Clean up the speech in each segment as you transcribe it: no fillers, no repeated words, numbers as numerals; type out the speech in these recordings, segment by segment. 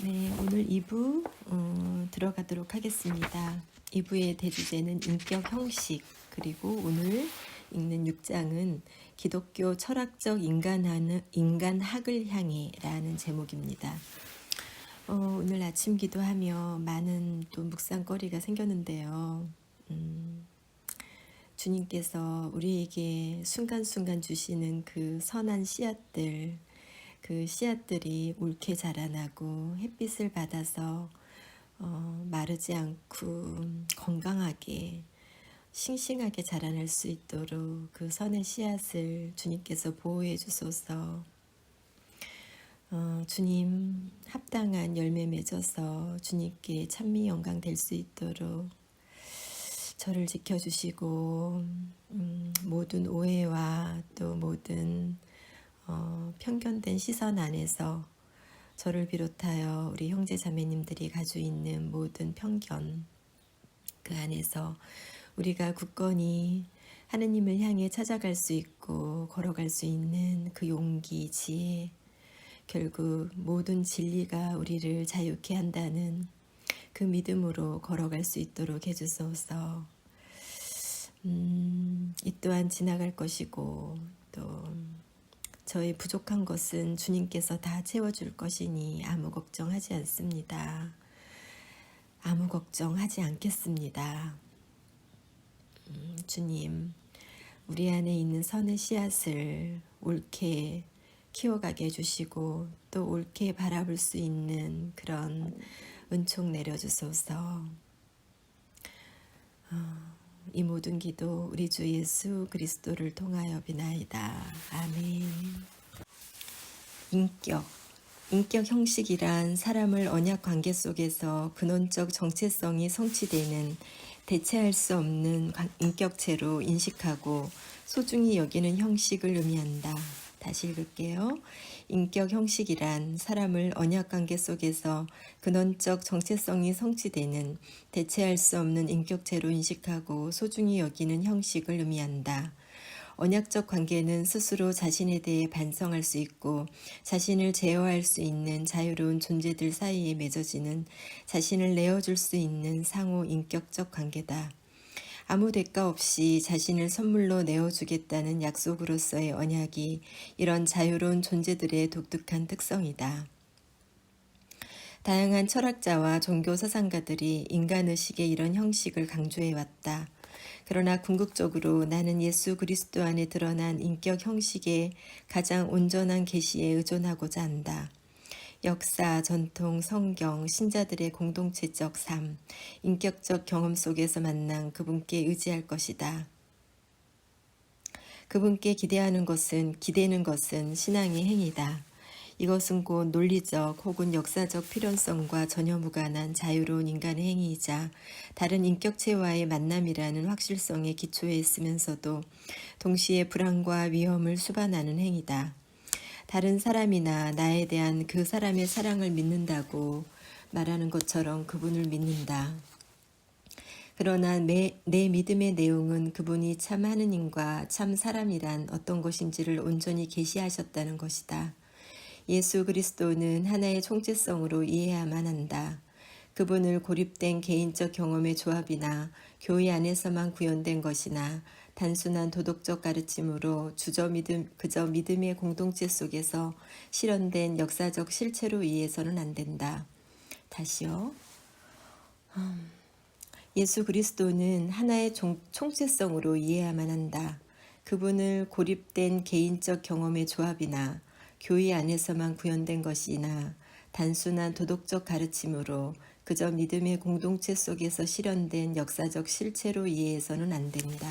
네, 오늘 2부 들어가도록 하겠습니다. 2부의 대주제는 인격 형식, 그리고 오늘 읽는 6장은 기독교 철학적 인간학을 향해 라는 제목입니다. 오늘 아침 기도하며 많은 또 묵상거리가 생겼는데요. 주님께서 우리에게 순간순간 주시는 그 선한 씨앗들, 그 씨앗들이 옳게 자라나고 햇빛을 받아서 마르지 않고 건강하게 싱싱하게 자라날 수 있도록 그 선의 씨앗을 주님께서 보호해 주소서. 주님 합당한 열매 맺어서 주님께 찬미 영광 될 수 있도록 저를 지켜주시고 모든 오해와 또 모든 편견된 시선 안에서 저를 비롯하여 우리 형제 자매님들이 가지고 있는 모든 편견 그 안에서 우리가 굳건히 하느님을 향해 찾아갈 수 있고 걸어갈 수 있는 그 용기, 지혜, 결국 모든 진리가 우리를 자유케 한다는 그 믿음으로 걸어갈 수 있도록 해주소서. 이 또한 지나갈 것이고 또 저의 부족한 것은 주님께서 다 채워줄 것이니 아무 걱정하지 않습니다. 아무 걱정하지 않겠습니다. 주님, 우리 안에 있는 선의 씨앗을 옳게 키워가게 해주시고 또 옳게 바라볼 수 있는 그런 은총 내려주소서. 이 모든 기도 우리 주 예수 그리스도를 통하여 비나이다. 아멘. 인격 형식이란 사람을 언약 관계 속에서 근원적 정체성이 성취되는 대체할 수 없는 인격체로 인식하고 소중히 여기는 형식을 의미한다. 다시 읽을게요. 인격 형식이란 사람을 언약 관계 속에서 근원적 정체성이 성취되는 대체할 수 없는 인격체로 인식하고 소중히 여기는 형식을 의미한다. 언약적 관계는 스스로 자신에 대해 반성할 수 있고 자신을 제어할 수 있는 자유로운 존재들 사이에 맺어지는 자신을 내어줄 수 있는 상호 인격적 관계다. 아무 대가 없이 자신을 선물로 내어주겠다는 약속으로서의 언약이 이런 자유로운 존재들의 독특한 특성이다. 다양한 철학자와 종교 사상가들이 인간의식의 이런 형식을 강조해왔다. 그러나 궁극적으로 나는 예수 그리스도 안에 드러난 인격 형식의 가장 온전한 계시에 의존하고자 한다. 역사, 전통, 성경, 신자들의 공동체적 삶, 인격적 경험 속에서 만난 그분께 의지할 것이다. 그분께 기대는 것은 신앙의 행위다. 이것은 곧 논리적 혹은 역사적 필연성과 전혀 무관한 자유로운 인간의 행위이자 다른 인격체와의 만남이라는 확실성에 기초해 있으면서도 동시에 불안과 위험을 수반하는 행위다. 다른 사람이나 나에 대한 그 사람의 사랑을 믿는다고 말하는 것처럼 그분을 믿는다. 그러나 내 믿음의 내용은 그분이 참 하느님과 참 사람이란 어떤 것인지를 온전히 계시하셨다는 것이다. 예수 그리스도는 하나의 총체성으로 이해해야만 한다. 그분을 고립된 개인적 경험의 조합이나 교회 안에서만 구현된 것이나 단순한 도덕적 가르침으로 그저 믿음의 공동체 속에서 실현된 역사적 실체로 이해해서는 안 된다. 다시요. 예수 그리스도는 하나의 총체성으로 이해해야만 한다. 그분을 고립된 개인적 경험의 조합이나 교회 안에서만 구현된 것이나 단순한 도덕적 가르침으로 그저 믿음의 공동체 속에서 실현된 역사적 실체로 이해해서는 안 된다.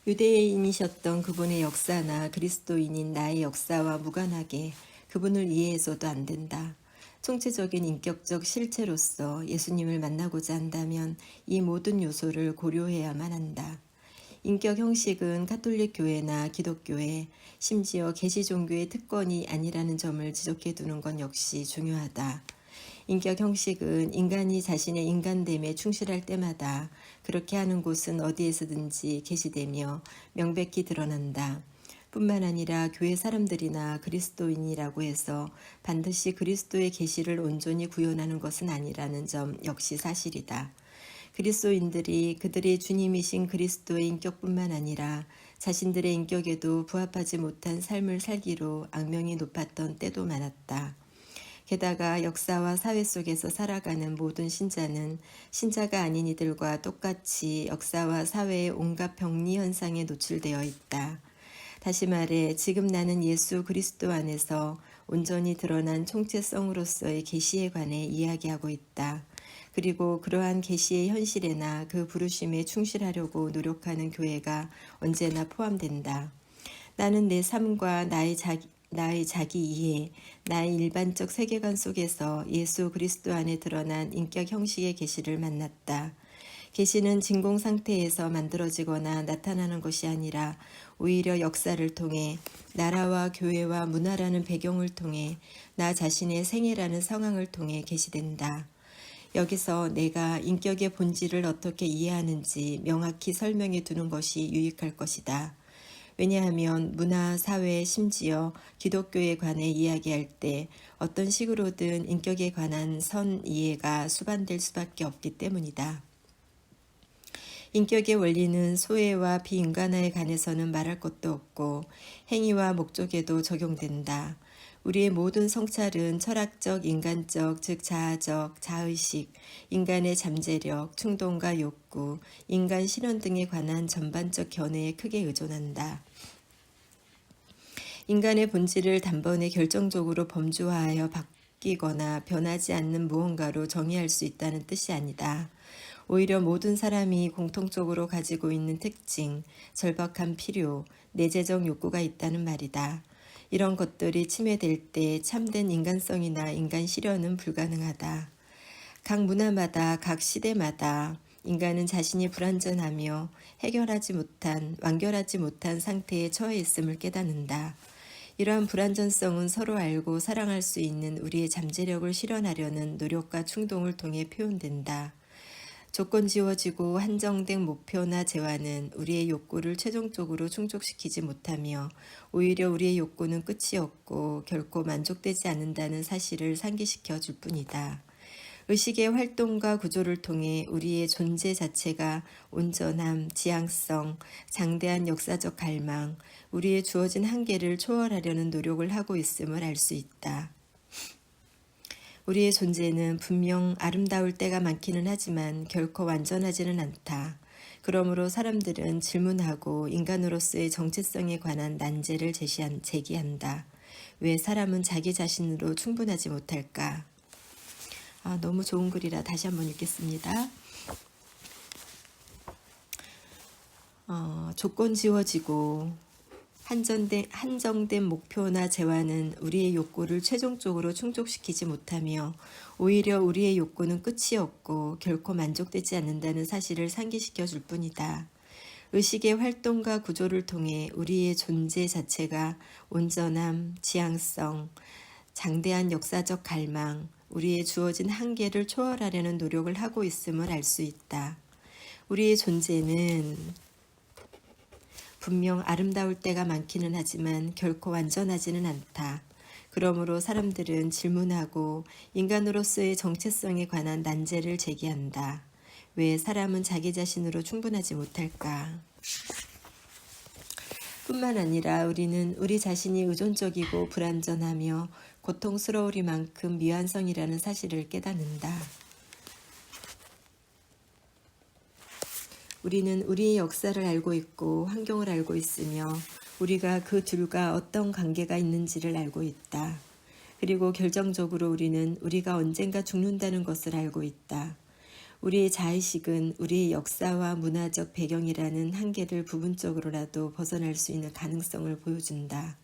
유대인이셨던 그분의 역사나 그리스도인인 나의 역사와 무관하게 그분을 이해해서도 안 된다. 총체적인 인격적 실체로서 예수님을 만나고자 한다면 이 모든 요소를 고려해야만 한다. 인격 형식은 가톨릭 교회나 기독교회, 심지어 계시 종교의 특권이 아니라는 점을 지적해 두는 건 역시 중요하다. 인격 형식은 인간이 자신의 인간됨에 충실할 때마다 그렇게 하는 곳은 어디에서든지 계시되며 명백히 드러난다. 뿐만 아니라 교회 사람들이나 그리스도인이라고 해서 반드시 그리스도의 계시를 온전히 구현하는 것은 아니라는 점 역시 사실이다. 그리스도인들이 그들의 주님이신 그리스도의 인격뿐만 아니라 자신들의 인격에도 부합하지 못한 삶을 살기로 악명이 높았던 때도 많았다. 게다가 역사와 사회 속에서 살아가는 모든 신자는 신자가 아닌 이들과 똑같이 역사와 사회의 온갖 병리 현상에 노출되어 있다. 다시 말해 지금 나는 예수 그리스도 안에서 온전히 드러난 총체성으로서의 계시에 관해 이야기하고 있다. 그리고 그러한 계시의 현실에나 그 부르심에 충실하려고 노력하는 교회가 언제나 포함된다. 나는 내 삶과 나의 자기 이해, 나의 일반적 세계관 속에서 예수 그리스도 안에 드러난 인격 형식의 계시를 만났다. 계시는 진공 상태에서 만들어지거나 나타나는 것이 아니라 오히려 역사를 통해 나라와 교회와 문화라는 배경을 통해 나 자신의 생애라는 상황을 통해 계시된다. 여기서 내가 인격의 본질을 어떻게 이해하는지 명확히 설명해 두는 것이 유익할 것이다. 왜냐하면 문화, 사회, 심지어 기독교에 관해 이야기할 때 어떤 식으로든 인격에 관한 선 이해가 수반될 수밖에 없기 때문이다. 인격의 원리는 소외와 비인간화에 관해서는 말할 것도 없고 행위와 목적에도 적용된다. 우리의 모든 성찰은 철학적, 인간적, 즉 자아적, 자의식, 인간의 잠재력, 충동과 욕구, 인간 실현 등에 관한 전반적 견해에 크게 의존한다. 인간의 본질을 단번에 결정적으로 범주화하여 바뀌거나 변하지 않는 무언가로 정의할 수 있다는 뜻이 아니다. 오히려 모든 사람이 공통적으로 가지고 있는 특징, 절박한 필요, 내재적 욕구가 있다는 말이다. 이런 것들이 침해될 때 참된 인간성이나 인간 실현은 불가능하다. 각 문화마다, 각 시대마다 인간은 자신이 불완전하며 완결하지 못한 상태에 처해 있음을 깨닫는다. 이러한 불완전성은 서로 알고 사랑할 수 있는 우리의 잠재력을 실현하려는 노력과 충동을 통해 표현된다. 조건지어지고 한정된 목표나 재화는 우리의 욕구를 최종적으로 충족시키지 못하며 오히려 우리의 욕구는 끝이 없고 결코 만족되지 않는다는 사실을 상기시켜 줄 뿐이다. 의식의 활동과 구조를 통해 우리의 존재 자체가 온전함, 지향성, 장대한 역사적 갈망, 우리의 주어진 한계를 초월하려는 노력을 하고 있음을 알 수 있다. 우리의 존재는 분명 아름다울 때가 많기는 하지만 결코 완전하지는 않다. 그러므로 사람들은 질문하고 인간으로서의 정체성에 관한 난제를 제기한다. 왜 사람은 자기 자신으로 충분하지 못할까? 너무 좋은 글이라 다시 한번 읽겠습니다. 조건지어지고 한정된 목표나 재화는 우리의 욕구를 최종적으로 충족시키지 못하며 오히려 우리의 욕구는 끝이 없고 결코 만족되지 않는다는 사실을 상기시켜 줄 뿐이다. 의식의 활동과 구조를 통해 우리의 존재 자체가 온전함, 지향성, 장대한 역사적 갈망, 우리의 주어진 한계를 초월하려는 노력을 하고 있음을 알 수 있다. 우리의 존재는 분명 아름다울 때가 많기는 하지만 결코 완전하지는 않다. 그러므로 사람들은 질문하고 인간으로서의 정체성에 관한 난제를 제기한다. 왜 사람은 자기 자신으로 충분하지 못할까? 뿐만 아니라 우리는 우리 자신이 의존적이고 불완전하며 고통스러우리만큼 미완성이라는 사실을 깨닫는다. 우리는 우리의 역사를 알고 있고 환경을 알고 있으며 우리가 그 둘과 어떤 관계가 있는지를 알고 있다. 그리고 결정적으로 우리는 우리가 언젠가 죽는다는 것을 알고 있다. 우리의 자의식은 우리의 역사와 문화적 배경이라는 한계를 부분적으로라도 벗어날 수 있는 가능성을 보여준다.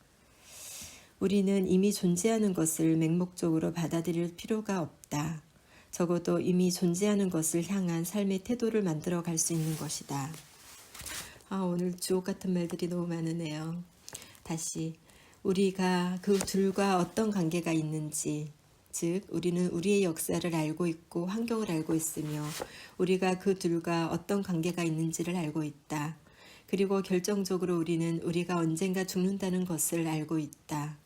우리는 이미 존재하는 것을 맹목적으로 받아들일 필요가 없다. 적어도 이미 존재하는 것을 향한 삶의 태도를 만들어 갈 수 있는 것이다. 오늘 주옥 같은 말들이 너무 많으네요. 다시 우리가 그 둘과 어떤 관계가 있는지, 즉 우리는 우리의 역사를 알고 있고 환경을 알고 있으며 우리가 그 둘과 어떤 관계가 있는지를 알고 있다. 그리고 결정적으로 우리는 우리가 언젠가 죽는다는 것을 알고 있다.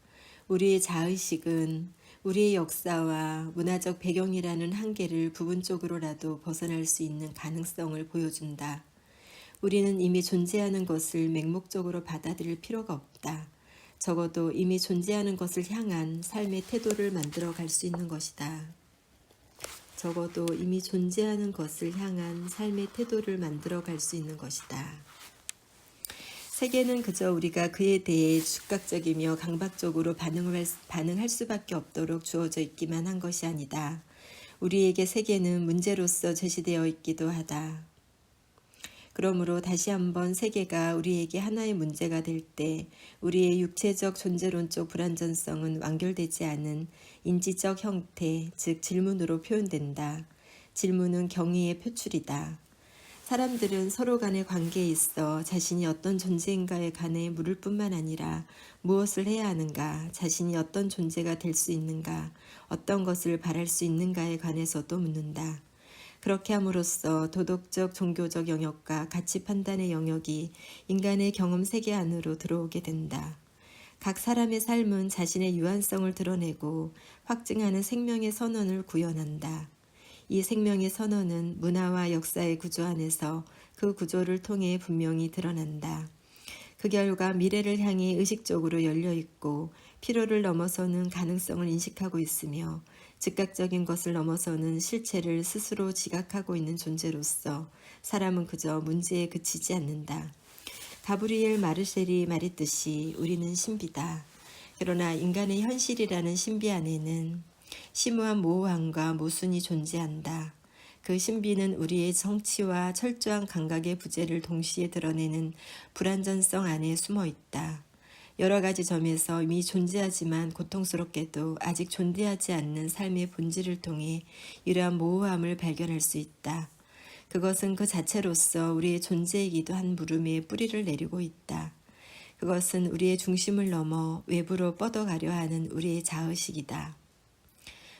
우리의 자의식은 우리의 역사와 문화적 배경이라는 한계를 부분적으로라도 벗어날 수 있는 가능성을 보여준다. 우리는 이미 존재하는 것을 맹목적으로 받아들일 필요가 없다. 적어도 이미 존재하는 것을 향한 삶의 태도를 만들어 갈 수 있는 것이다. 적어도 이미 존재하는 것을 향한 삶의 태도를 만들어 갈 수 있는 것이다. 세계는 그저 우리가 그에 대해 즉각적이며 강박적으로 반응할 수밖에 없도록 주어져 있기만 한 것이 아니다. 우리에게 세계는 문제로서 제시되어 있기도 하다. 그러므로 다시 한번 세계가 우리에게 하나의 문제가 될 때 우리의 육체적 존재론적 불완전성은 완결되지 않은 인지적 형태, 즉 질문으로 표현된다. 질문은 경의의 표출이다. 사람들은 서로 간의 관계에 있어 자신이 어떤 존재인가에 관해 물을 뿐만 아니라 무엇을 해야 하는가, 자신이 어떤 존재가 될 수 있는가, 어떤 것을 바랄 수 있는가에 관해서도 묻는다. 그렇게 함으로써 도덕적, 종교적 영역과 가치 판단의 영역이 인간의 경험 세계 안으로 들어오게 된다. 각 사람의 삶은 자신의 유한성을 드러내고 확증하는 생명의 선언을 구현한다. 이 생명의 선언은 문화와 역사의 구조 안에서 그 구조를 통해 분명히 드러난다. 그 결과 미래를 향해 의식적으로 열려있고 필요를 넘어서는 가능성을 인식하고 있으며 즉각적인 것을 넘어서는 실체를 스스로 지각하고 있는 존재로서 사람은 그저 문제에 그치지 않는다. 가브리엘 마르셀이 말했듯이 우리는 신비다. 그러나 인간의 현실이라는 신비 안에는 심오한 모호함과 모순이 존재한다. 그 신비는 우리의 성취와 철저한 감각의 부재를 동시에 드러내는 불완전성 안에 숨어 있다. 여러 가지 점에서 이미 존재하지만 고통스럽게도 아직 존재하지 않는 삶의 본질을 통해 이러한 모호함을 발견할 수 있다. 그것은 그 자체로서 우리의 존재이기도 한 물음에 뿌리를 내리고 있다. 그것은 우리의 중심을 넘어 외부로 뻗어가려 하는 우리의 자의식이다.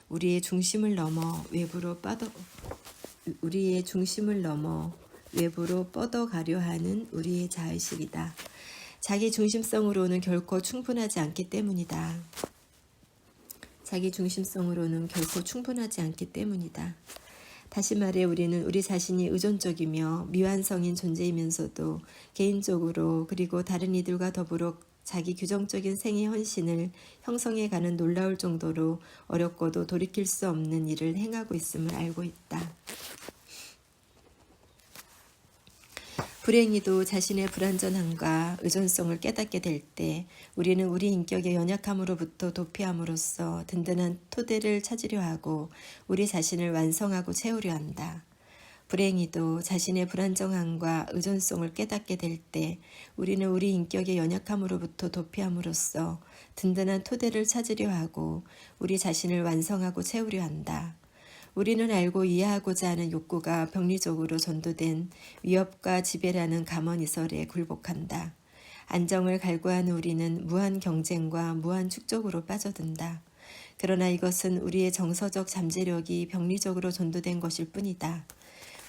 우리의 중심을 넘어 외부로 뻗어가려 하는 우리의 자의식이다. 자기 중심성으로는 결코 충분하지 않기 때문이다. 자기 중심성으로는 결코 충분하지 않기 때문이다. 다시 말해 우리는 우리 자신이 의존적이며 미완성인 존재이면서도 개인적으로 그리고 다른 이들과 더불어 자기 규정적인 생의 헌신을 형성해가는 놀라울 정도로 어렵고도 돌이킬 수 없는 일을 행하고 있음을 알고 있다. 불행히도 자신의 불완전함과 의존성을 깨닫게 될 때 우리는 우리 인격의 연약함으로부터 도피함으로써 든든한 토대를 찾으려 하고 우리 자신을 완성하고 채우려 한다. 불행히도 자신의 불안정함과 의존성을 깨닫게 될 때 우리는 우리 인격의 연약함으로부터 도피함으로써 든든한 토대를 찾으려 하고 우리 자신을 완성하고 채우려 한다. 우리는 알고 이해하고자 하는 욕구가 병리적으로 전도된 위협과 지배라는 감언이설에 굴복한다. 안정을 갈구하는 우리는 무한 경쟁과 무한 축적으로 빠져든다. 그러나 이것은 우리의 정서적 잠재력이 병리적으로 전도된 것일 뿐이다.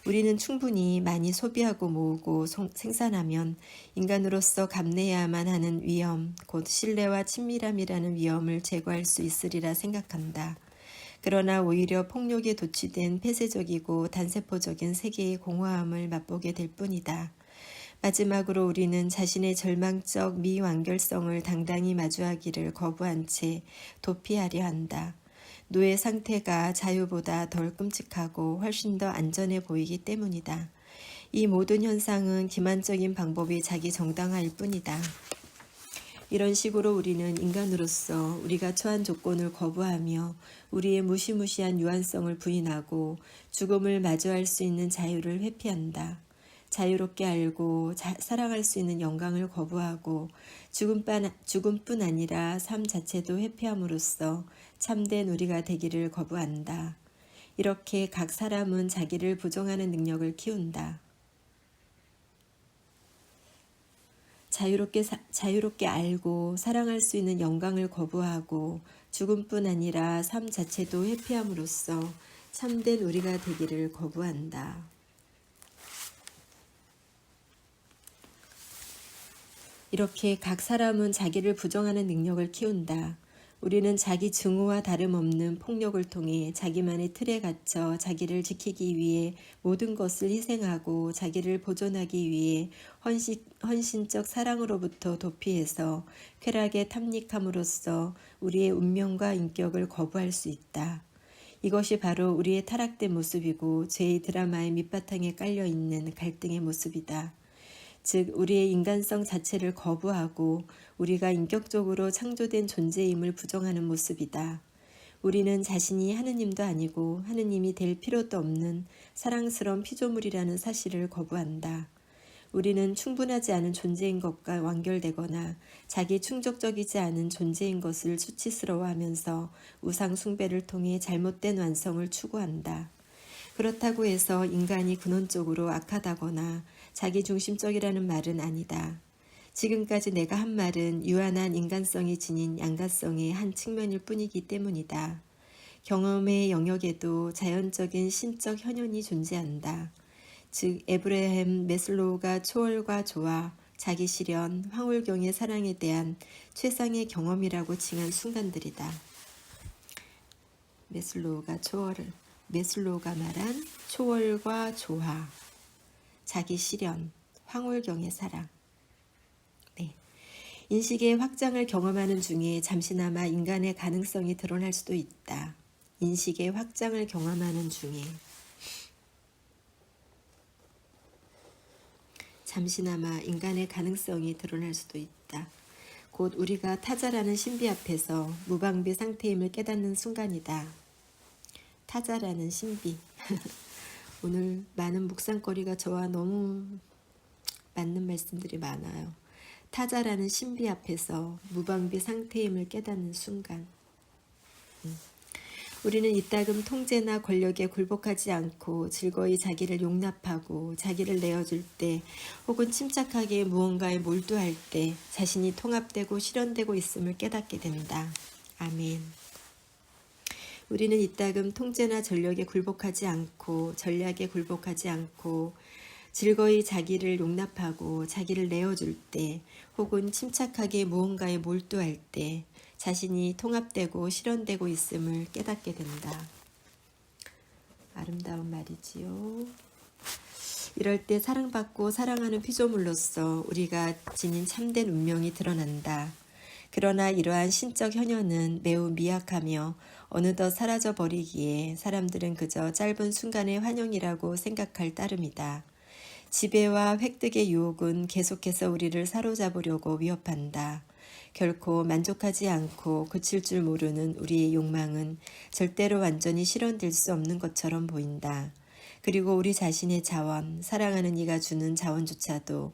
우리는 충분히 많이 소비하고 모으고 생산하면 인간으로서 감내해야만 하는 위험, 곧 신뢰와 친밀함이라는 위험을 제거할 수 있으리라 생각한다. 그러나 오히려 폭력에 도취된 폐쇄적이고 단세포적인 세계의 공허함을 맛보게 될 뿐이다. 마지막으로 우리는 자신의 절망적 미완결성을 당당히 마주하기를 거부한 채 도피하려 한다. 노예 상태가 자유보다 덜 끔찍하고 훨씬 더 안전해 보이기 때문이다. 이 모든 현상은 기만적인 방법이 자기 정당화일 뿐이다. 이런 식으로 우리는 인간으로서 우리가 처한 조건을 거부하며 우리의 무시무시한 유한성을 부인하고 죽음을 마주할 수 있는 자유를 회피한다. 자유롭게 알고 사랑할 수 있는 영광을 거부하고 죽음뿐 아니라 삶 자체도 회피함으로써 참된 우리가 되기를 거부한다. 이렇게 각 사람은 자기를 부정하는 능력을 키운다. 자유롭게 알고 사랑할 수 있는 영광을 거부하고 죽음뿐 아니라 삶 자체도 회피함으로써 참된 우리가 되기를 거부한다. 이렇게 각 사람은 자기를 부정하는 능력을 키운다. 우리는 자기 증오와 다름없는 폭력을 통해 자기만의 틀에 갇혀 자기를 지키기 위해 모든 것을 희생하고 자기를 보존하기 위해 헌신적 사랑으로부터 도피해서 쾌락에 탐닉함으로써 우리의 운명과 인격을 거부할 수 있다. 이것이 바로 우리의 타락된 모습이고 죄의 드라마의 밑바탕에 깔려있는 갈등의 모습이다. 즉 우리의 인간성 자체를 거부하고 우리가 인격적으로 창조된 존재임을 부정하는 모습이다. 우리는 자신이 하느님도 아니고 하느님이 될 필요도 없는 사랑스러운 피조물이라는 사실을 거부한다. 우리는 충분하지 않은 존재인 것과 완결되거나 자기 충족적이지 않은 존재인 것을 수치스러워하면서 우상 숭배를 통해 잘못된 완성을 추구한다. 그렇다고 해서 인간이 근원적으로 악하다거나 자기중심적이라는 말은 아니다. 지금까지 내가 한 말은 유한한 인간성이 지닌 양가성의 한 측면일 뿐이기 때문이다. 경험의 영역에도 자연적인 신적 현현이 존재한다. 즉 에브라햄 매슬로우가 초월과 조화, 자기 실현, 황홀경의 사랑에 대한 최상의 경험이라고 칭한 순간들이다. 매슬로우가 말한 초월과 조화, 자기 실현, 황홀경의 사랑. 네. 인식의 확장을 경험하는 중에 잠시나마 인간의 가능성이 드러날 수도 있다. 인식의 확장을 경험하는 중에 잠시나마 인간의 가능성이 드러날 수도 있다. 곧 우리가 타자라는 신비 앞에서 무방비 상태임을 깨닫는 순간이다. 타자라는 신비. 오늘 많은 묵상거리가 저와 너무 맞는 말씀들이 많아요. 타자라는 신비 앞에서 무방비 상태임을 깨닫는 순간. 우리는 이따금 통제나 권력에 굴복하지 않고 즐거이 자기를 용납하고 자기를 내어줄 때 혹은 침착하게 무언가에 몰두할 때 자신이 통합되고 실현되고 있음을 깨닫게 된다. 아멘. 우리는 이따금 통제나 전략에 굴복하지 않고 전략에 굴복하지 않고 즐거이 자기를 용납하고 자기를 내어줄 때 혹은 침착하게 무언가에 몰두할 때 자신이 통합되고 실현되고 있음을 깨닫게 된다. 아름다운 말이지요. 이럴 때 사랑받고 사랑하는 피조물로서 우리가 지닌 참된 운명이 드러난다. 그러나 이러한 신적 현현은 매우 미약하며 어느덧 사라져버리기에 사람들은 그저 짧은 순간의 환영이라고 생각할 따름이다. 지배와 획득의 유혹은 계속해서 우리를 사로잡으려고 위협한다. 결코 만족하지 않고 그칠 줄 모르는 우리의 욕망은 절대로 완전히 실현될 수 없는 것처럼 보인다. 그리고 우리 자신의 자원, 사랑하는 이가 주는 자원조차도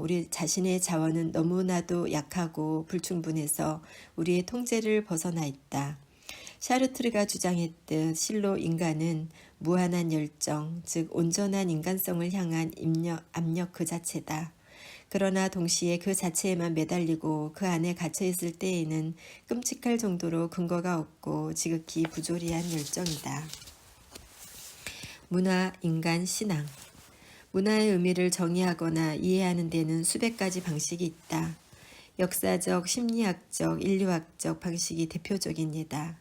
우리 자신의 자원은 너무나도 약하고 불충분해서 우리의 통제를 벗어나 있다. 샤르트르가 주장했듯 실로 인간은 무한한 열정, 즉 온전한 인간성을 향한 압력 그 자체다. 그러나 동시에 그 자체에만 매달리고 그 안에 갇혀있을 때에는 끔찍할 정도로 근거가 없고 지극히 부조리한 열정이다. 문화, 인간, 신앙. 문화의 의미를 정의하거나 이해하는 데는 수백 가지 방식이 있다. 역사적, 심리학적, 인류학적 방식이 대표적인 예다.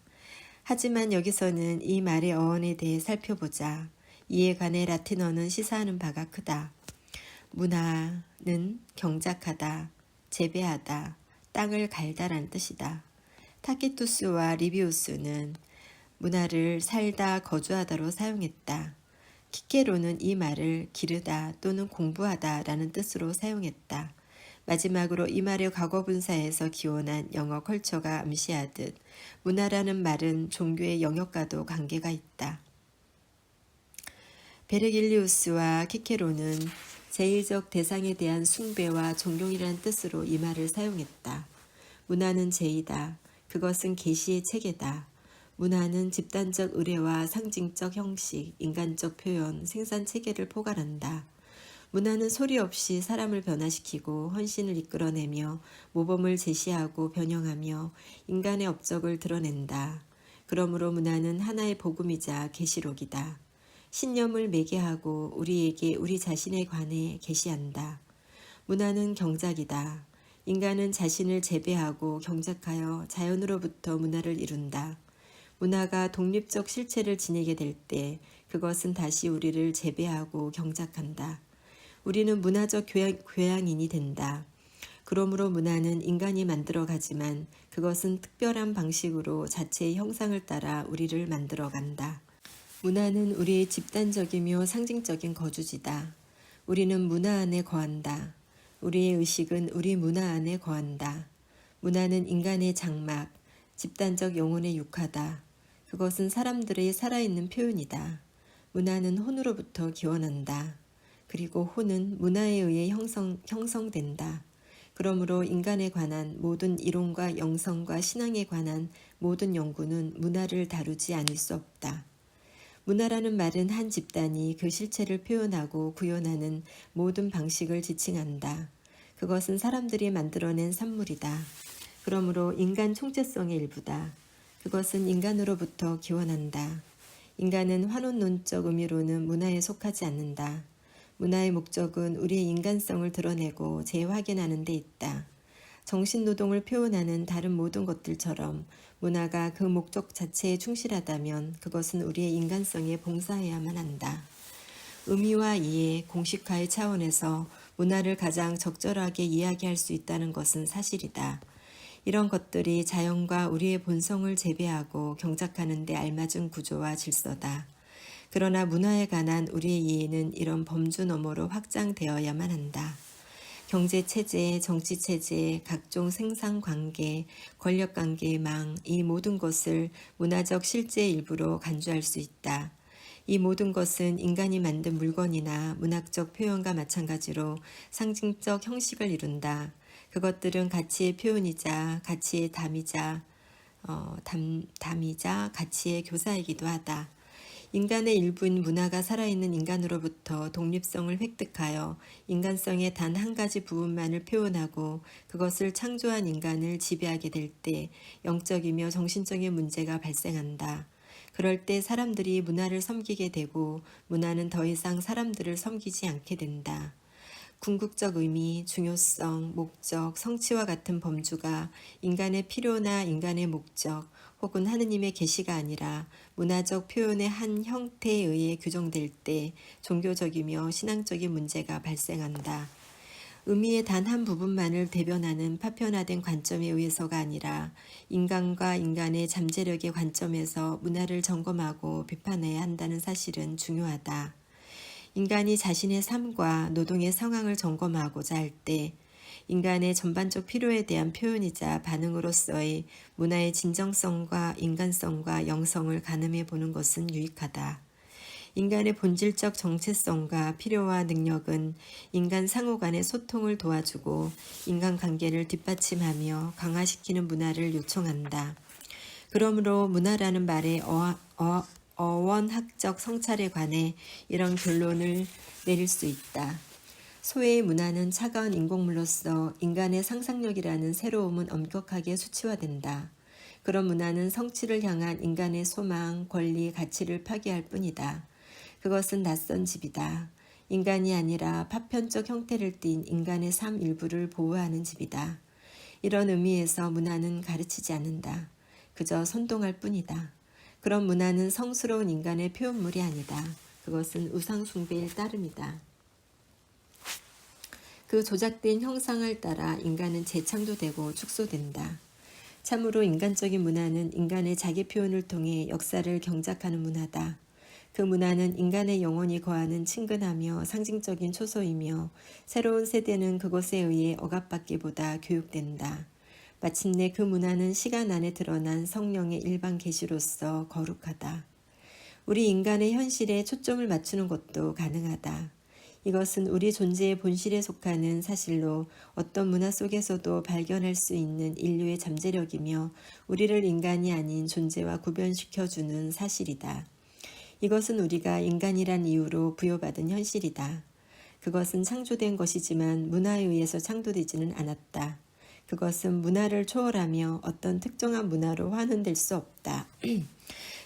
하지만 여기서는 이 말의 어원에 대해 살펴보자. 이에 관해 라틴어는 시사하는 바가 크다. 문화는 경작하다, 재배하다, 땅을 갈다란 뜻이다. 타키투스와 리비우스는 문화를 살다, 거주하다로 사용했다. 키케로는 이 말을 기르다 또는 공부하다 라는 뜻으로 사용했다. 마지막으로 이 말의 과거분사에서 기원한 영어 컬처가 암시하듯 문화라는 말은 종교의 영역과도 관계가 있다. 베르길리우스와 키케로는 제의적 대상에 대한 숭배와 존경이라는 뜻으로 이 말을 사용했다. 문화는 제의다. 그것은 계시의 체계다. 문화는 집단적 의례와 상징적 형식, 인간적 표현, 생산 체계를 포괄한다. 문화는 소리 없이 사람을 변화시키고 헌신을 이끌어내며 모범을 제시하고 변형하며 인간의 업적을 드러낸다. 그러므로 문화는 하나의 복음이자 계시록이다. 신념을 매개하고 우리에게 우리 자신에 관해 계시한다. 문화는 경작이다. 인간은 자신을 재배하고 경작하여 자연으로부터 문화를 이룬다. 문화가 독립적 실체를 지니게 될 때 그것은 다시 우리를 재배하고 경작한다. 우리는 문화적 교양인이 된다. 그러므로 문화는 인간이 만들어가지만 그것은 특별한 방식으로 자체의 형상을 따라 우리를 만들어간다. 문화는 우리의 집단적이며 상징적인 거주지다. 우리는 문화 안에 거한다. 우리의 의식은 우리 문화 안에 거한다. 문화는 인간의 장막, 집단적 영혼의 육화다. 그것은 사람들의 살아있는 표현이다. 문화는 혼으로부터 기원한다. 그리고 혼은 문화에 의해 형성된다. 그러므로 인간에 관한 모든 이론과 영성과 신앙에 관한 모든 연구는 문화를 다루지 않을 수 없다. 문화라는 말은 한 집단이 그 실체를 표현하고 구현하는 모든 방식을 지칭한다. 그것은 사람들이 만들어낸 산물이다. 그러므로 인간 총체성의 일부다. 그것은 인간으로부터 기원한다. 인간은 환원론적 의미로는 문화에 속하지 않는다. 문화의 목적은 우리의 인간성을 드러내고 재확인하는 데 있다. 정신노동을 표현하는 다른 모든 것들처럼 문화가 그 목적 자체에 충실하다면 그것은 우리의 인간성에 봉사해야만 한다. 의미와 이해, 공식화의 차원에서 문화를 가장 적절하게 이야기할 수 있다는 것은 사실이다. 이런 것들이 자연과 우리의 본성을 재배하고 경작하는 데 알맞은 구조와 질서다. 그러나 문화에 관한 우리의 이해는 이런 범주 너머로 확장되어야만 한다. 경제체제, 정치체제, 각종 생산관계, 권력관계의 망, 이 모든 것을 문화적 실제의 일부로 간주할 수 있다. 이 모든 것은 인간이 만든 물건이나 문학적 표현과 마찬가지로 상징적 형식을 이룬다. 그것들은 가치의 표현이자 가치의 담이자 가치의 교사이기도 하다. 인간의 일부인 문화가 살아있는 인간으로부터 독립성을 획득하여 인간성의 단 한 가지 부분만을 표현하고 그것을 창조한 인간을 지배하게 될 때 영적이며 정신적인 문제가 발생한다. 그럴 때 사람들이 문화를 섬기게 되고 문화는 더 이상 사람들을 섬기지 않게 된다. 궁극적 의미, 중요성, 목적, 성취와 같은 범주가 인간의 필요나 인간의 목적 혹은 하느님의 계시가 아니라 문화적 표현의 한 형태에 의해 규정될 때 종교적이며 신앙적인 문제가 발생한다. 의미의 단 한 부분만을 대변하는 파편화된 관점에 의해서가 아니라 인간과 인간의 잠재력의 관점에서 문화를 점검하고 비판해야 한다는 사실은 중요하다. 인간이 자신의 삶과 노동의 상황을 점검하고자 할 때 인간의 전반적 필요에 대한 표현이자 반응으로서의 문화의 진정성과 인간성과 영성을 가늠해 보는 것은 유익하다. 인간의 본질적 정체성과 필요와 능력은 인간 상호 간의 소통을 도와주고 인간관계를 뒷받침하며 강화시키는 문화를 요청한다. 그러므로 문화라는 말의 어원학적 성찰에 관해 이런 결론을 내릴 수 있다. 소의 문화는 차가운 인공물로서 인간의 상상력이라는 새로움은 엄격하게 수치화된다. 그런 문화는 성취를 향한 인간의 소망, 권리, 가치를 파괴할 뿐이다. 그것은 낯선 집이다. 인간이 아니라 파편적 형태를 띤 인간의 삶 일부를 보호하는 집이다. 이런 의미에서 문화는 가르치지 않는다. 그저 선동할 뿐이다. 그런 문화는 성스러운 인간의 표현물이 아니다. 그것은 우상 숭배일 따름이다. 그 조작된 형상을 따라 인간은 재창조되고 축소된다. 참으로 인간적인 문화는 인간의 자기 표현을 통해 역사를 경작하는 문화다. 그 문화는 인간의 영혼이 거하는 친근하며 상징적인 초소이며 새로운 세대는 그것에 의해 억압받기보다 교육된다. 마침내 그 문화는 시간 안에 드러난 성령의 일반 계시로서 거룩하다. 우리 인간의 현실에 초점을 맞추는 것도 가능하다. 이것은 우리 존재의 본실에 속하는 사실로 어떤 문화 속에서도 발견할 수 있는 인류의 잠재력이며 우리를 인간이 아닌 존재와 구별시켜주는 사실이다. 이것은 우리가 인간이란 이유로 부여받은 현실이다. 그것은 창조된 것이지만 문화에 의해서 창조되지는 않았다. 그것은 문화를 초월하며 어떤 특정한 문화로 환원될 수 없다.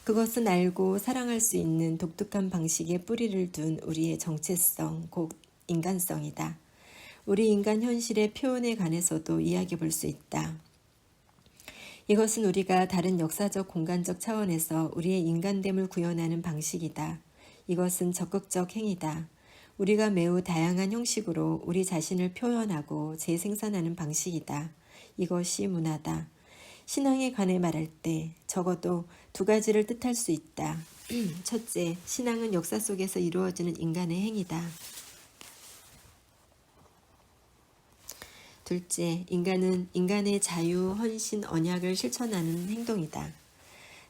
그것은 알고 사랑할 수 있는 독특한 방식의 뿌리를 둔 우리의 정체성, 곧 인간성이다. 우리 인간 현실의 표현에 관해서도 이야기해 볼 수 있다. 이것은 우리가 다른 역사적 공간적 차원에서 우리의 인간됨을 구현하는 방식이다. 이것은 적극적 행위다. 우리가 매우 다양한 형식으로 우리 자신을 표현하고 재생산하는 방식이다. 이것이 문화다. 신앙에 관해 말할 때 적어도 두 가지를 뜻할 수 있다. 첫째, 신앙은 역사 속에서 이루어지는 인간의 행위다. 둘째, 인간은 인간의 자유, 헌신, 언약을 실천하는 행동이다.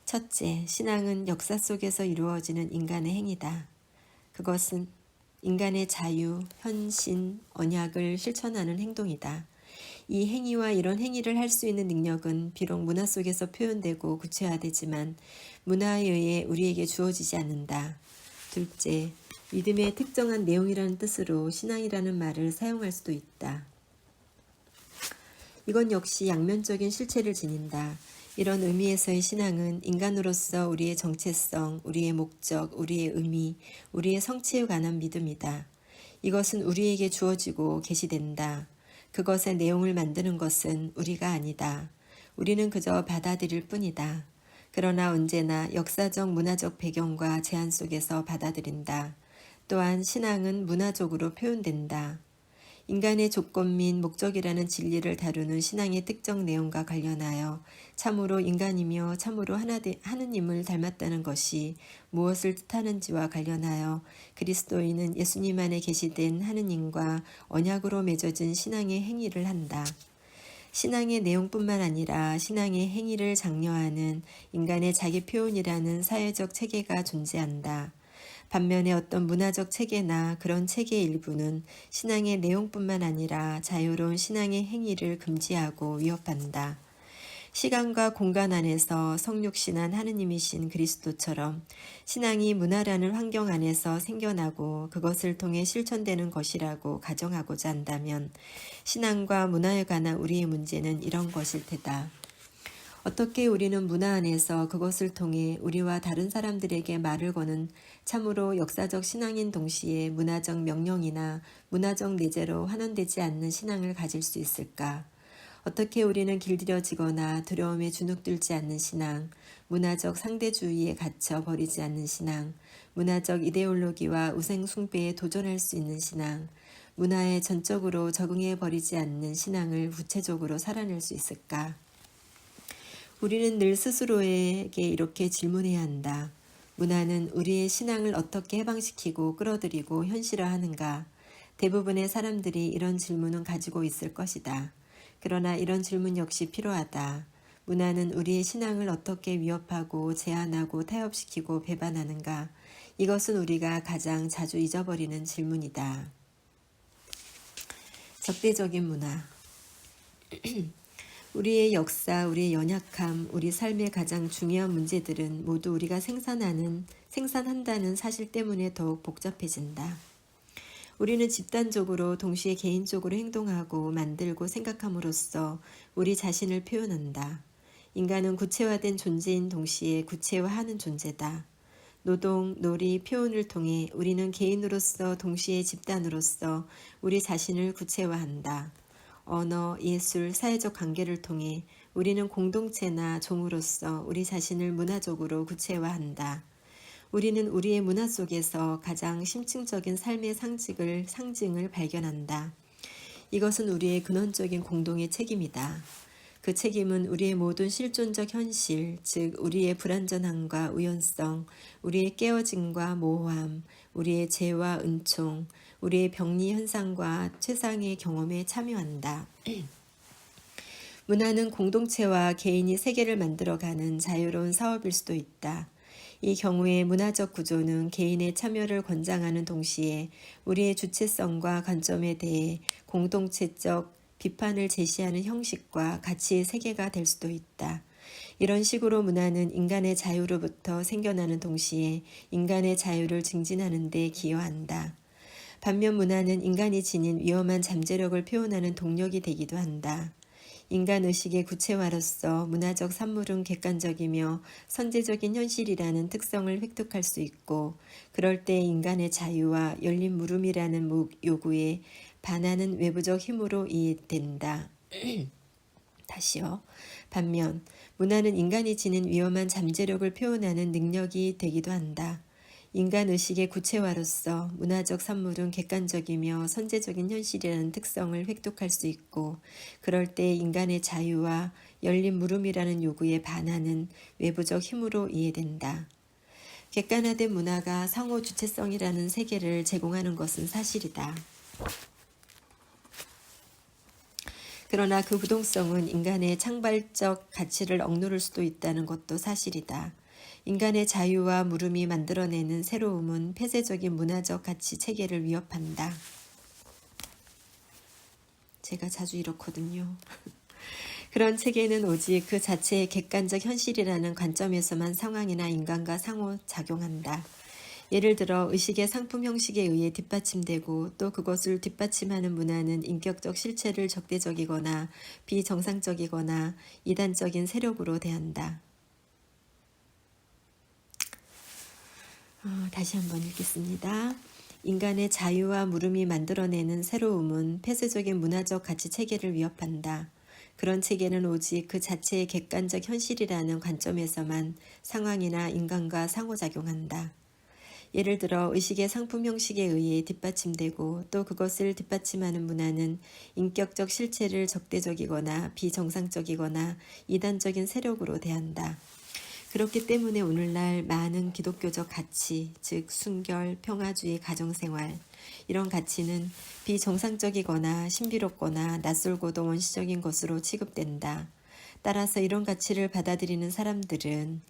첫째, 신앙은 역사 속에서 이루어지는 인간의 행위다. 그것은 인간의 자유, 헌신, 언약을 실천하는 행동이다. 이 행위와 이런 행위를 할 수 있는 능력은 비록 문화 속에서 표현되고 구체화되지만 문화에 의해 우리에게 주어지지 않는다. 둘째, 믿음의 특정한 내용이라는 뜻으로 신앙이라는 말을 사용할 수도 있다. 이건 역시 양면적인 실체를 지닌다. 이런 의미에서의 신앙은 인간으로서 우리의 정체성, 우리의 목적, 우리의 의미, 우리의 성취에 관한 믿음이다. 이것은 우리에게 주어지고 계시된다. 그것의 내용을 만드는 것은 우리가 아니다. 우리는 그저 받아들일 뿐이다. 그러나 언제나 역사적 문화적 배경과 제한 속에서 받아들인다. 또한 신앙은 문화적으로 표현된다. 인간의 조건 및 목적이라는 진리를 다루는 신앙의 특정 내용과 관련하여 참으로 인간이며 참으로 하느님을 닮았다는 것이 무엇을 뜻하는지와 관련하여 그리스도인은 예수님 안에 계시된 하느님과 언약으로 맺어진 신앙의 행위를 한다. 신앙의 내용뿐만 아니라 신앙의 행위를 장려하는 인간의 자기 표현이라는 사회적 체계가 존재한다. 반면에 어떤 문화적 체계나 그런 체계의 일부는 신앙의 내용뿐만 아니라 자유로운 신앙의 행위를 금지하고 위협한다. 시간과 공간 안에서 성육신한 하느님이신 그리스도처럼 신앙이 문화라는 환경 안에서 생겨나고 그것을 통해 실천되는 것이라고 가정하고자 한다면 신앙과 문화에 관한 우리의 문제는 이런 것일 테다. 어떻게 우리는 문화 안에서 그것을 통해 우리와 다른 사람들에게 말을 거는 참으로 역사적 신앙인 동시에 문화적 명령이나 문화적 내재로 환원되지 않는 신앙을 가질 수 있을까? 어떻게 우리는 길들여지거나 두려움에 주눅들지 않는 신앙, 문화적 상대주의에 갇혀 버리지 않는 신앙, 문화적 이데올로기와 우상 숭배에 도전할 수 있는 신앙, 문화에 전적으로 적응해 버리지 않는 신앙을 구체적으로 살아낼 수 있을까? 우리는 늘 스스로에게 이렇게 질문해야 한다. 문화는 우리의 신앙을 어떻게 해방시키고 끌어들이고 현실화하는가? 대부분의 사람들이 이런 질문은 가지고 있을 것이다. 그러나 이런 질문 역시 필요하다. 문화는 우리의 신앙을 어떻게 위협하고 제한하고 타협시키고 배반하는가? 이것은 우리가 가장 자주 잊어버리는 질문이다. 적대적인 문화. 우리의 역사, 우리의 연약함, 우리 삶의 가장 중요한 문제들은 모두 우리가 생산한다는 사실 때문에 더욱 복잡해진다. 우리는 집단적으로 동시에 개인적으로 행동하고 만들고 생각함으로써 우리 자신을 표현한다. 인간은 구체화된 존재인 동시에 구체화하는 존재다. 노동, 놀이, 표현을 통해 우리는 개인으로서 동시에 집단으로서 우리 자신을 구체화한다. 언어, 예술, 사회적 관계를 통해 우리는 공동체나 종으로서 우리 자신을 문화적으로 구체화한다. 우리는 우리의 문화 속에서 가장 심층적인 삶의 상징을 발견한다. 이것은 우리의 근원적인 공동의 책임이다. 그 책임은 우리의 모든 실존적 현실, 즉 우리의 불완전함과 우연성, 우리의 깨어짐과 모호함, 우리의 죄와 은총, 우리의 병리 현상과 최상의 경험에 참여한다. 문화는 공동체와 개인이 세계를 만들어가는 자유로운 사업일 수도 있다. 이 경우에 문화적 구조는 개인의 참여를 권장하는 동시에 우리의 주체성과 관점에 대해 공동체적 비판을 제시하는 형식과 가치의 세계가 될 수도 있다. 이런 식으로 문화는 인간의 자유로부터 생겨나는 동시에 인간의 자유를 증진하는 데 기여한다. 반면 문화는 인간이 지닌 위험한 잠재력을 표현하는 동력이 되기도 한다. 인간 의식의 구체화로서 문화적 산물은 객관적이며 선제적인 현실이라는 특성을 획득할 수 있고, 그럴 때 인간의 자유와 열린 물음이라는 요구에 반하는 외부적 힘으로 이해된다. 다시요. 반면 문화는 인간이 지닌 위험한 잠재력을 표현하는 능력이 되기도 한다. 인간 의식의 구체화로서 문화적 산물은 객관적이며 선제적인 현실이라는 특성을 획득할 수 있고, 그럴 때 인간의 자유와 열린 물음이라는 요구에 반하는 외부적 힘으로 이해된다. 객관화된 문화가 상호 주체성이라는 세계를 제공하는 것은 사실이다. 그러나 그 부동성은 인간의 창발적 가치를 억누를 수도 있다는 것도 사실이다. 인간의 자유와 물음이 만들어내는 새로움은 폐쇄적인 문화적 가치 체계를 위협한다. 제가 자주 이렇거든요. 그런 체계는 오직 그 자체의 객관적 현실이라는 관점에서만 상황이나 인간과 상호작용한다. 예를 들어 의식의 상품 형식에 의해 뒷받침되고 또 그것을 뒷받침하는 문화는 인격적 실체를 적대적이거나 비정상적이거나 이단적인 세력으로 대한다. 다시 한번 읽겠습니다. 인간의 자유와 물음이 만들어내는 새로움은 폐쇄적인 문화적 가치 체계를 위협한다. 그런 체계는 오직 그 자체의 객관적 현실이라는 관점에서만 상황이나 인간과 상호작용한다. 예를 들어 의식의 상품 형식에 의해 뒷받침되고 또 그것을 뒷받침하는 문화는 인격적 실체를 적대적이거나 비정상적이거나 이단적인 세력으로 대한다. 그렇기 때문에 오늘날 많은 기독교적 가치, 즉 순결, 평화주의 가정생활, 이런 가치는 비정상적이거나 신비롭거나 낯설고도 원시적인 것으로 취급된다. 따라서 이런 가치를 받아들이는 사람들은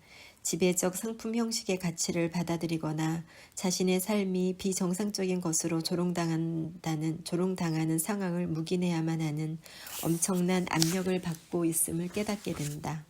지배적 상품 형식의 가치를 받아들이거나 자신의 삶이 비정상적인 것으로 조롱당하는 상황을 묵인해야만 하는 엄청난 압력을 받고 있음을 깨닫게 된다.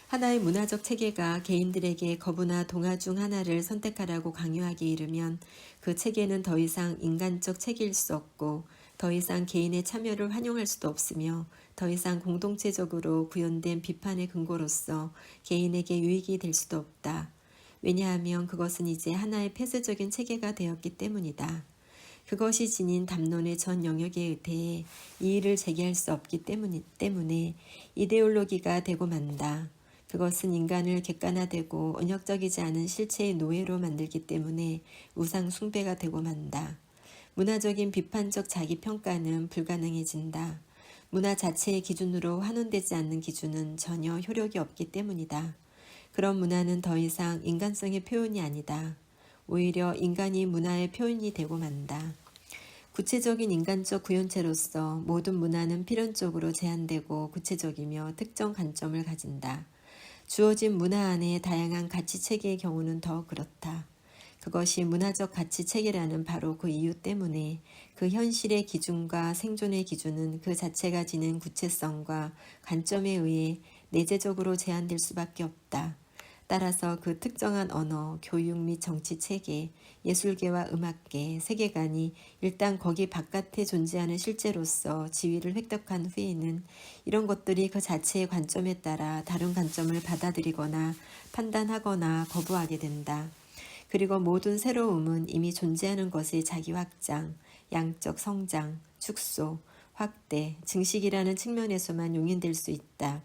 하나의 문화적 체계가 개인들에게 거부나 동화 중 하나를 선택하라고 강요하기에 이르면 그 체계는 더 이상 인간적 체계일 수 없고 더 이상 개인의 참여를 환영할 수도 없으며 더 이상 공동체적으로 구현된 비판의 근거로서 개인에게 유익이 될 수도 없다. 왜냐하면 그것은 이제 하나의 폐쇄적인 체계가 되었기 때문이다. 그것이 지닌 담론의 전 영역에 대해 이의를 제기할 수 없기 때문에 이데올로기가 되고 만다. 그것은 인간을 객관화되고 언역적이지 않은 실체의 노예로 만들기 때문에 우상 숭배가 되고 만다. 문화적인 비판적 자기평가는 불가능해진다. 문화 자체의 기준으로 환원되지 않는 기준은 전혀 효력이 없기 때문이다. 그런 문화는 더 이상 인간성의 표현이 아니다. 오히려 인간이 문화의 표현이 되고 만다. 구체적인 인간적 구현체로서 모든 문화는 필연적으로 제한되고 구체적이며 특정 관점을 가진다. 주어진 문화 안의 다양한 가치체계의 경우는 더 그렇다. 그것이 문화적 가치체계라는 바로 그 이유 때문에 그 현실의 기준과 생존의 기준은 그 자체가 지닌 구체성과 관점에 의해 내재적으로 제한될 수밖에 없다. 따라서 그 특정한 언어, 교육 및 정치체계, 예술계와 음악계, 세계관이 일단 거기 바깥에 존재하는 실제로서 지위를 획득한 후에는 이런 것들이 그 자체의 관점에 따라 다른 관점을 받아들이거나 판단하거나 거부하게 된다. 그리고 모든 새로움은 이미 존재하는 것의 자기 확장, 양적 성장, 축소, 확대, 증식이라는 측면에서만 용인될 수 있다.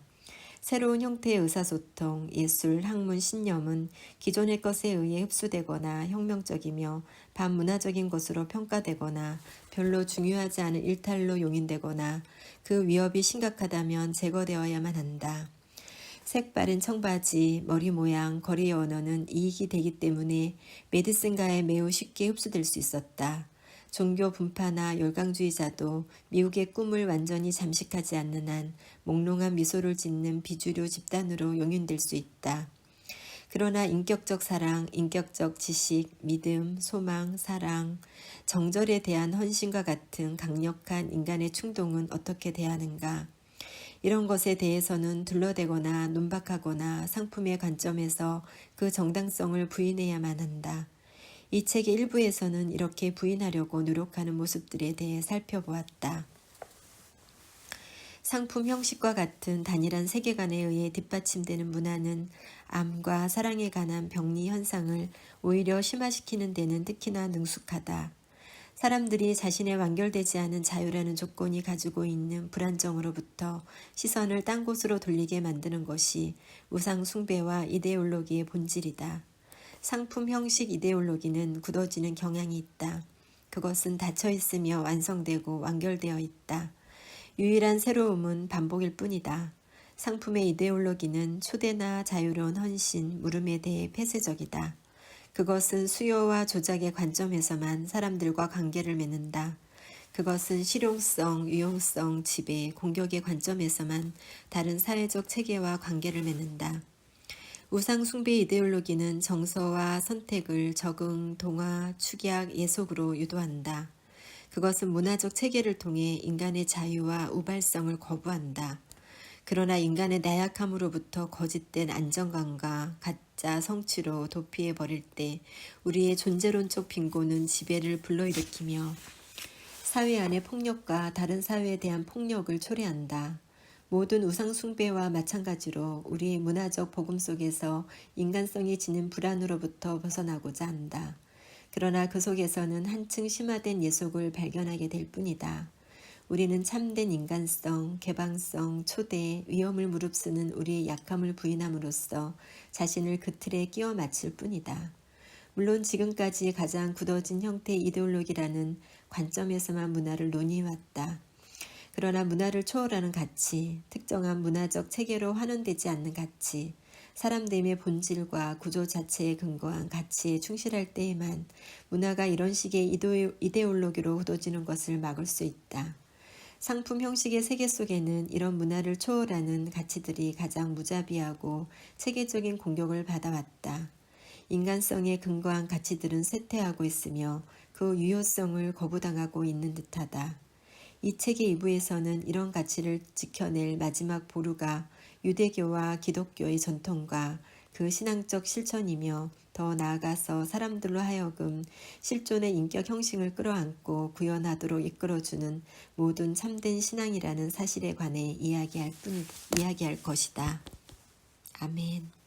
새로운 형태의 의사소통, 예술, 학문, 신념은 기존의 것에 의해 흡수되거나 혁명적이며 반문화적인 것으로 평가되거나 별로 중요하지 않은 일탈로 용인되거나 그 위협이 심각하다면 제거되어야만 한다. 색바른 청바지, 머리 모양, 거리의 언어는 이익이 되기 때문에 메디슨가에 매우 쉽게 흡수될 수 있었다. 종교 분파나 열강주의자도 미국의 꿈을 완전히 잠식하지 않는 한 몽롱한 미소를 짓는 비주류 집단으로 용인될 수 있다. 그러나 인격적 사랑, 인격적 지식, 믿음, 소망, 사랑, 정절에 대한 헌신과 같은 강력한 인간의 충동은 어떻게 대하는가? 이런 것에 대해서는 둘러대거나 논박하거나 상품의 관점에서 그 정당성을 부인해야만 한다. 이 책의 일부에서는 이렇게 부인하려고 노력하는 모습들에 대해 살펴보았다. 상품 형식과 같은 단일한 세계관에 의해 뒷받침되는 문화는 암과 사랑에 관한 병리 현상을 오히려 심화시키는 데는 특히나 능숙하다. 사람들이 자신의 완결되지 않은 자유라는 조건이 가지고 있는 불안정으로부터 시선을 딴 곳으로 돌리게 만드는 것이 우상 숭배와 이데올로기의 본질이다. 상품 형식 이데올로기는 굳어지는 경향이 있다. 그것은 닫혀 있으며 완성되고 완결되어 있다. 유일한 새로움은 반복일 뿐이다. 상품의 이데올로기는 초대나 자유로운 헌신, 물음에 대해 폐쇄적이다. 그것은 수요와 조작의 관점에서만 사람들과 관계를 맺는다. 그것은 실용성, 유용성, 지배, 공격의 관점에서만 다른 사회적 체계와 관계를 맺는다. 우상 숭배 이데올로기는 정서와 선택을 적응, 동화, 축약, 예속으로 유도한다. 그것은 문화적 체계를 통해 인간의 자유와 우발성을 거부한다. 그러나 인간의 나약함으로부터 거짓된 안정감과 가짜 성취로 도피해버릴 때 우리의 존재론적 빈곤은 지배를 불러일으키며 사회 안의 폭력과 다른 사회에 대한 폭력을 초래한다. 모든 우상 숭배와 마찬가지로 우리의 문화적 복음 속에서 인간성이 지닌 불안으로부터 벗어나고자 한다. 그러나 그 속에서는 한층 심화된 예속을 발견하게 될 뿐이다. 우리는 참된 인간성, 개방성, 초대, 위험을 무릅쓰는 우리의 약함을 부인함으로써 자신을 그 틀에 끼워 맞출 뿐이다. 물론 지금까지 가장 굳어진 형태의 이데올로기라는 관점에서만 문화를 논의해왔다. 그러나 문화를 초월하는 가치, 특정한 문화적 체계로 환원되지 않는 가치, 사람됨의 본질과 구조 자체에 근거한 가치에 충실할 때에만 문화가 이런 식의 이데올로기로 굳어지는 것을 막을 수 있다. 상품 형식의 세계 속에는 이런 문화를 초월하는 가치들이 가장 무자비하고 체계적인 공격을 받아왔다. 인간성에 근거한 가치들은 쇠퇴하고 있으며 그 유효성을 거부당하고 있는 듯하다. 이 책의 2부에서는 이런 가치를 지켜낼 마지막 보루가 유대교와 기독교의 전통과 그 신앙적 실천이며 더 나아가서 사람들로 하여금 실존의 인격 형식을 끌어안고 구현하도록 이끌어주는 모든 참된 신앙이라는 사실에 관해 이야기할 것이다. 아멘.